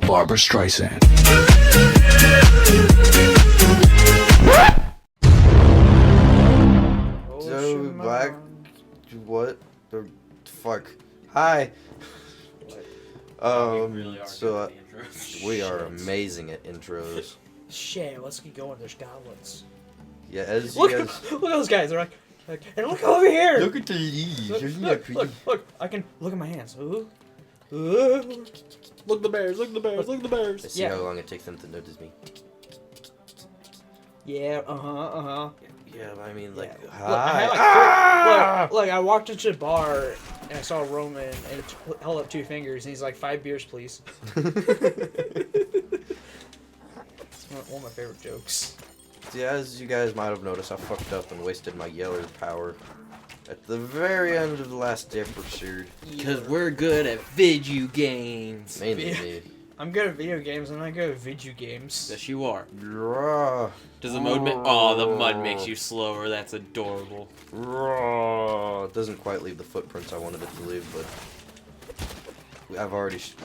Barbara Streisand. So black, what the fuck? Hi. So we are amazing at intros. Shit, let's get going. There's goblins. Yeah, as you Look, guys. look at those guys. They're like, and look over here. Look at these. Look. I can look at my hands. Ooh. Look at the bears. Look at the bears. Look at the bears. Let's see how long it takes them to notice me. Yeah. Yeah, I mean, like, Yeah. hi. Look, I walked into a bar and I saw Roman and held up 2 fingers and he's like, 5 beers, please. It's one of my favorite jokes. Yeah, as you guys might have noticed, I fucked up and wasted my yeller power at the very end of the last episode. Because we're good at video games. Mainly me. I'm good at video games. I'm not good at video games. Yes, you are. Raw. Does the mud oh, the mud makes you slower. That's adorable. Raw. It doesn't quite leave the footprints I wanted it to leave, but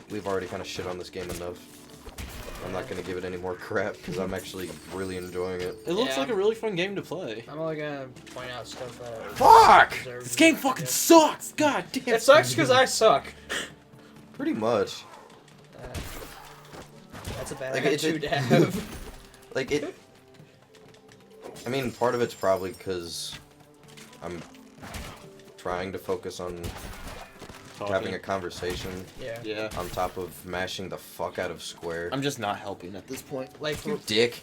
we've already kind of shit on this game enough. I'm not gonna give it any more crap because I'm actually really enjoying it. It looks like a really fun game to play. I'm only gonna point out stuff that. Fuck! This game fucking sucks. God damn. It sucks because I suck. Pretty much. That's a bad Like, attitude to have. Like it. I mean, part of it's probably because I'm trying to focus on having a conversation. Yeah. On top of mashing the fuck out of square. I'm just not helping at this point. Like for, Dick.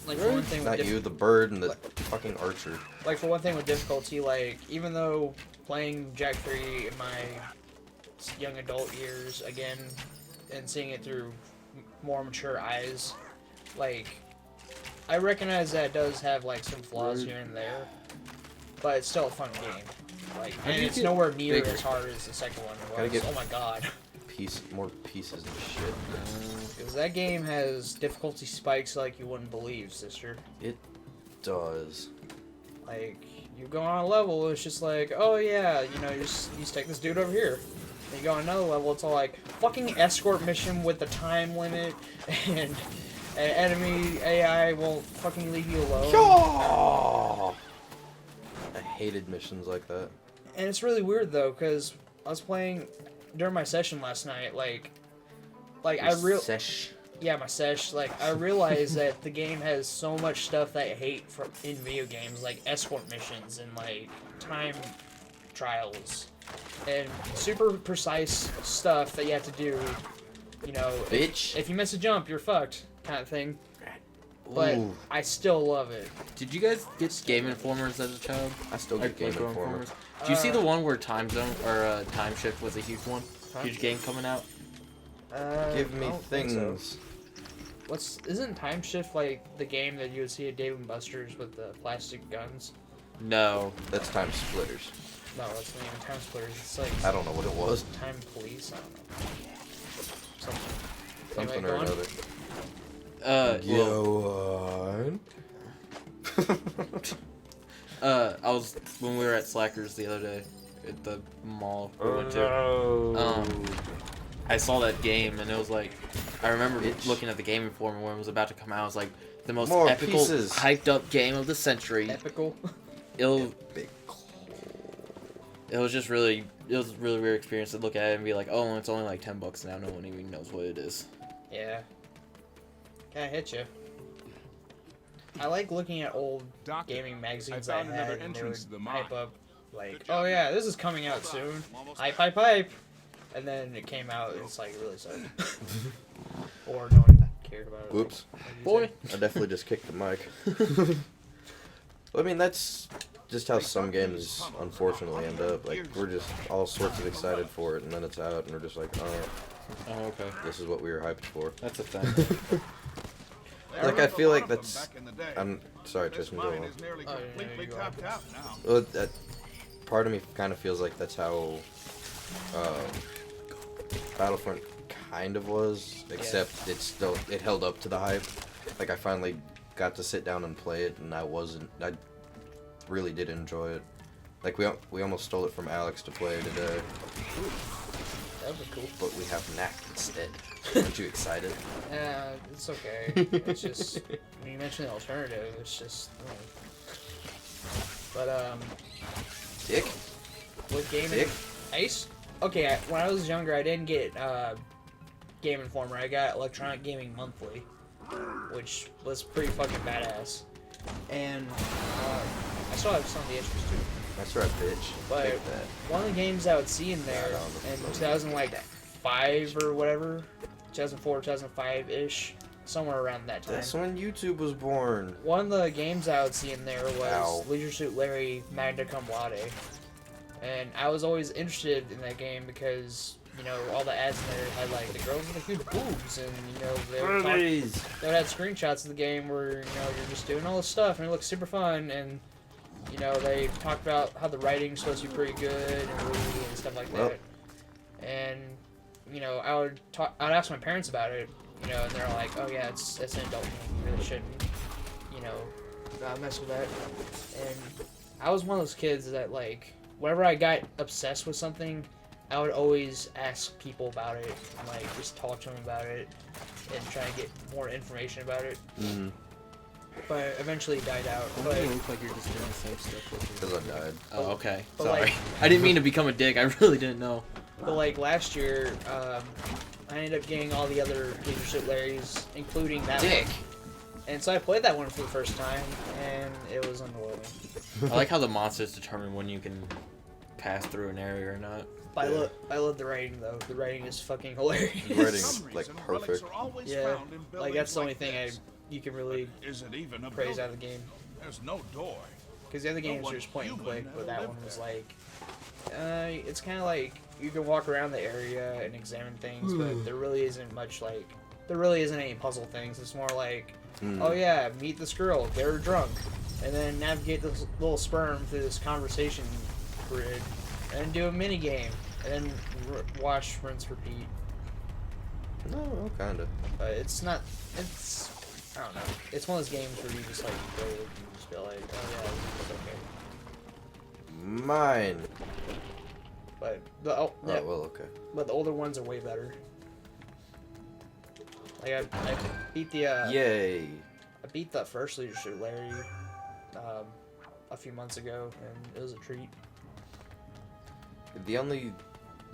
like for one thing, Not with you, the bird and the fucking archer. like for one thing with difficulty, like even though playing Jack 3 in my young adult years again and seeing it through more mature eyes, like I recognize that it does have like some flaws here and there, but it's still a fun game. Like, and it's nowhere near bigger? as hard as the second one was. Gotta get- Oh my god. More pieces of shit. Because that game has difficulty spikes like you wouldn't believe, sister. It does. Like, you go on a level, it's just like, oh yeah, you know, you just take this dude over here. Then you go on another level, it's all like, fucking escort mission with the time limit, and enemy AI won't fucking leave you alone. Oh! I hated missions like that. And it's really weird though, because I was playing during my session last night, like Sesh. yeah, my sesh, like, I realized that the game has so much stuff that I hate in video games, like escort missions and, like, time trials, and super precise stuff that you have to do, you know, Bitch. if you miss a jump, you're fucked, kind of thing, but Ooh. I still love it. Did you guys get Game Informers as a child? I still Like, get Game Micro Informer. Did you see the one where Time Zone or Time Shift was a huge one? Huh? Huge game coming out? Give I me don't think so. things. Isn't Time Shift like the game that you would see at Dave and Buster's with the plastic guns? No. That's Time Splitters. No, that's not even Time Splitters. It's like I don't know what it was. Time Police. I don't know. Something. Something Anyway, or go on. another. Well, Go on. I was when we were at Slackers the other day at the mall we went to. no. I saw that game and it was like, I remember Bitch. looking at the Game Informer when it was about to come out. It was like the most More epical, pieces. hyped up game of the century. Epical. Big It was just really, it was a really weird experience to look at it and be like, oh, it's only like $10 now. No one even knows what it is. Yeah. Kinda hit you. I like looking at old Doctor, gaming magazines I I found had, another and they would entrance to the hype mine. up, like, Good job, oh yeah, this is coming out soon. Hype. And then it came out, and it's like, it really sucked. Or no one cared about it. Whoops. Boy. I definitely just kicked the mic. Well, I mean, that's just how some games unfortunately end up. Like, we're just all sorts of excited for it, and then it's out, and we're just like, oh, Oh, okay. this is what we were hyped for. That's a thing. Like, I feel like that's... I'm sorry, Tristan, go on. Well, that part of me kind of feels like that's how Battlefront kind of was, except it held up to the hype. Like, I finally got to sit down and play it, and I really did enjoy it. Like, we almost stole it from Alex to play today, That would be cool. but we have Knack instead. Aren't you excited? Yeah, it's okay. It's just when you mention the alternative, it's just. But Dick? with Game Dick? Ice. Okay, when I was younger, I didn't get Game Informer. I got Electronic Gaming Monthly, which was pretty fucking badass. And I still have some of the issues too. That's right, bitch. But Take that. one of the games I would see in there Yeah, I don't know. in 2005 or whatever, 2004, 2005-ish, somewhere around that time. That's when YouTube was born. One of the games I would see in there was Ow. Leisure Suit Larry Magna Cum Laude. And I was always interested in that game because, you know, all the ads in there had, like, the girls with the huge boobs, and, you know, they would had screenshots of the game where, you know, you're just doing all this stuff, and it looks super fun, and, you know, they talked about how the writing's supposed to be pretty good, and witty, and stuff like that. And, you know, I'd ask my parents about it, you know, and they're like, oh yeah, it's an adult game, you really shouldn't, you know, mess with that. And I was one of those kids that, like, whenever I got obsessed with something, I would always ask people about it, and, like, just talk to them about it, and try to get more information about it. Mm-hmm. But eventually it died out. Why But do you look like you're just doing the same stuff? Because I died. Oh, okay. But, Sorry. like- I didn't mean to become a dick. I really didn't know. But like last year, I ended up getting all the other Leisure Suit Larrys, including that Dick. one. And so I played that one for the first time, and it was underwhelming. I like how the monsters determine when you can pass through an area or not. I love the writing though. The writing is fucking hilarious. The writing's like perfect. Yeah, like that's the only thing you can really Is it even a praise building? out of the game. There's no door. Because the other games are just point and click, but that one was like, it's kind of like you can walk around the area and examine things, but there really isn't much like, there really isn't any puzzle things. It's more like, oh yeah, meet this girl, get her drunk, and then navigate this little sperm through this conversation grid, and then do a mini game, and then wash, rinse, repeat. No, kinda. But it's not, it's, I don't know. It's one of those games where you just like play it and you just be like, oh yeah, it's okay. Mine. But the yeah, Oh, well, okay. but the older ones are way better. Like I beat the Yay. I beat the first Leisure Suit Larry a few months ago, and it was a treat. The only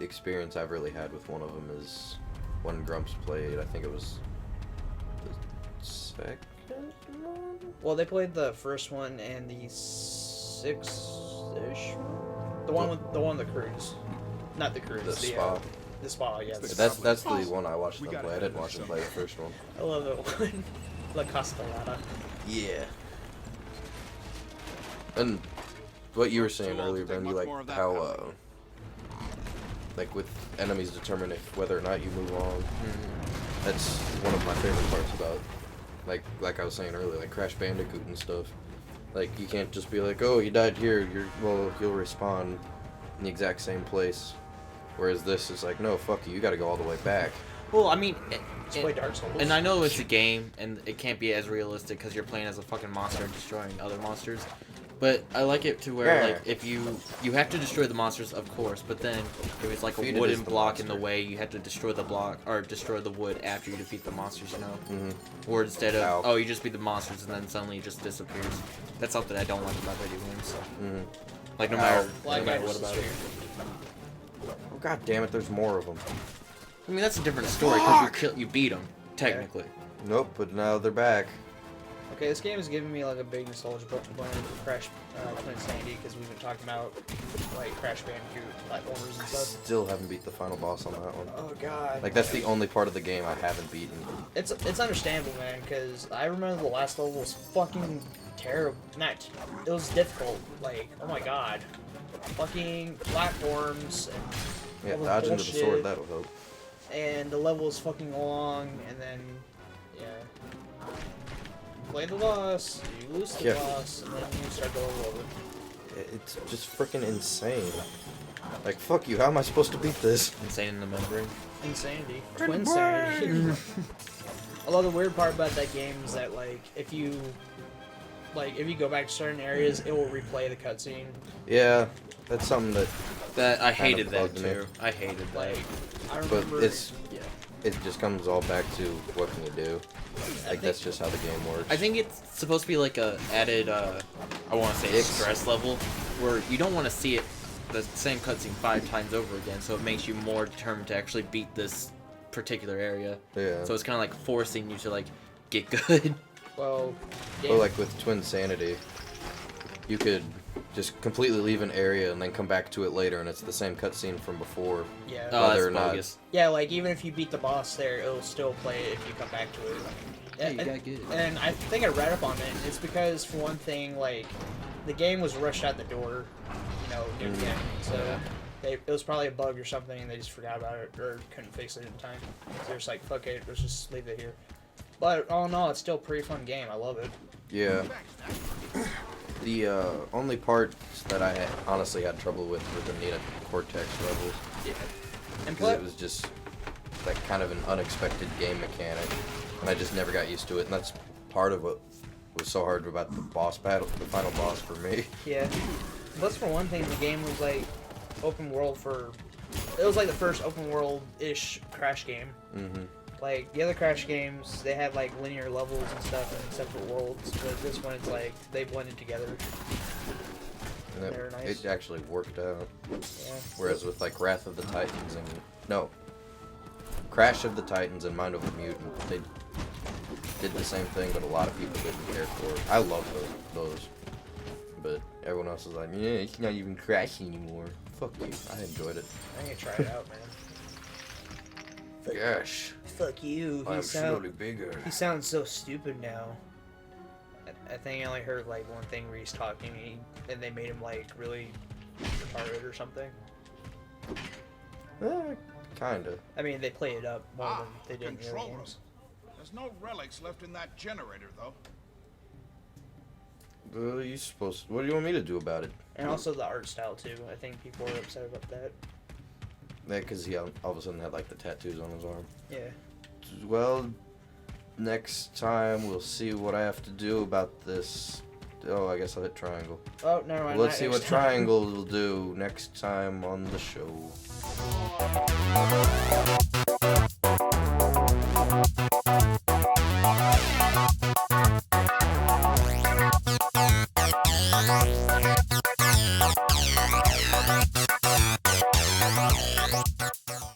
experience I've really had with one of them is when Grumps played. I think it was the second one? Well, they played the first one and the sixth-ish. The one with the cruise, not the cruise. The spa. The spa, yeah. The That's spa. the one I watched them play. I didn't watch them play the first one. I love that one. La Castellana. Yeah. And what you were saying earlier, Ben, you like how like with enemies determine if whether or not you move on. That's one of my favorite parts about like I was saying earlier, like Crash Bandicoot and stuff. Like you can't just be like, oh, you died here. You'll respawn in the exact same place. Whereas this is like, no, fuck you. You got to go all the way back. Well, I mean, Let's play Dark Souls. and I know it's a game, and it can't be as realistic because you're playing as a fucking monster and destroying other monsters. But I like it to where, Yeah. like, if you have to destroy the monsters, of course, but then if it's like a Defeated wooden is the block in the monster. way, you have to destroy the block, or destroy the wood after you defeat the monsters, you know? Mm-hmm. Or instead of, Ow. oh, you just beat the monsters and then suddenly it just disappears. That's something I don't like about video games, so. Mm-hmm. Like, no Ow. matter, Black no matter Eyed what about it. Oh, god damn it, there's more of them. I mean, that's a different story, because you beat them, technically. Nope, but now they're back. Okay, this game is giving me like a big nostalgia moment for Crash Twin Sandy because we've been talking about like Crash Bandicoot platformers and stuff. Still haven't beat the final boss on that one. Oh god. Like that's the only part of the game I haven't beaten. It's understandable, man, because I remember the last level was fucking terrible. It was difficult. Like, oh my god, fucking platforms and Yeah, all this dodge into the bullshit. sword, that'll help. And the level is fucking long, and then yeah, play the boss, you lose the Yeah. boss, and then you start the level over. It's just freaking insane. Like, fuck you, how am I supposed to beat this? Insane in the membrane. Insanity. Twin Sanity. Although the weird part about that game is that like if you go back to certain areas, it will replay the cutscene. Yeah, that's something that, That I Kind of hated that bugged me. too. I hated that. Like I but remember. it's it just comes all back to what can you do. Like that's just how the game works. I think it's supposed to be like a added, I want to say stress level, where you don't want to see it the same cutscene 5 times over again, so it makes you more determined to actually beat this particular area. Yeah. So it's kind of like forcing you to like get good. Well, Well, like with Twin Sanity, you could just completely leave an area and then come back to it later, and it's the same cutscene from before. yeah. Oh, Whether that's or not- bogus. Yeah, like even if you beat the boss there, it'll still play it if you come back to it. Yeah, you gotta get it. And I think I read up on it. It's because for one thing, like the game was rushed out the door, near the end. So it was probably a bug or something, and they just forgot about it or couldn't fix it in time. So they're just like, fuck it, let's just leave it here. But all in all, it's still a pretty fun game. I love it. Yeah. The only parts that I honestly had trouble with were the Nina Cortex levels. Yeah. And Because it was just like kind of an unexpected game mechanic, and I just never got used to it, and that's part of what was so hard about the boss battle, the final boss for me. yeah. Plus, for one thing, the game was like open world It was like the first open world-ish Crash game. Mm-hmm. Like, the other Crash games, they had, like, linear levels and stuff and separate worlds, but this one, it's like, they blended together. And They're nice. it actually worked out. Yeah. Whereas with, like, Wrath of the Titans and... No. Crash of the Titans and Mind Over Mutant, they did the same thing, but a lot of people didn't care for it. I love those. But everyone else is like, yeah, it's not even Crash anymore. Fuck you. I enjoyed it. I'm gonna try it out, man. Gosh. Fuck you. I'm surely bigger. He sounds so stupid now. I think I only heard like one thing where he's talking and they made him like really retarded or something. Kinda. I mean, they played it up more than they did in the other control room. games. There's no relics left in that generator, though. What are you supposed? What do you want me to do about it? And also the art style too. I think people were upset about that. Yeah, because he all of a sudden had like the tattoos on his arm. Yeah. Well, next time we'll see what I have to do about this. Oh, I guess I'll hit triangle. Oh, never mind. Let's not see next what time. triangle will do next time on the show.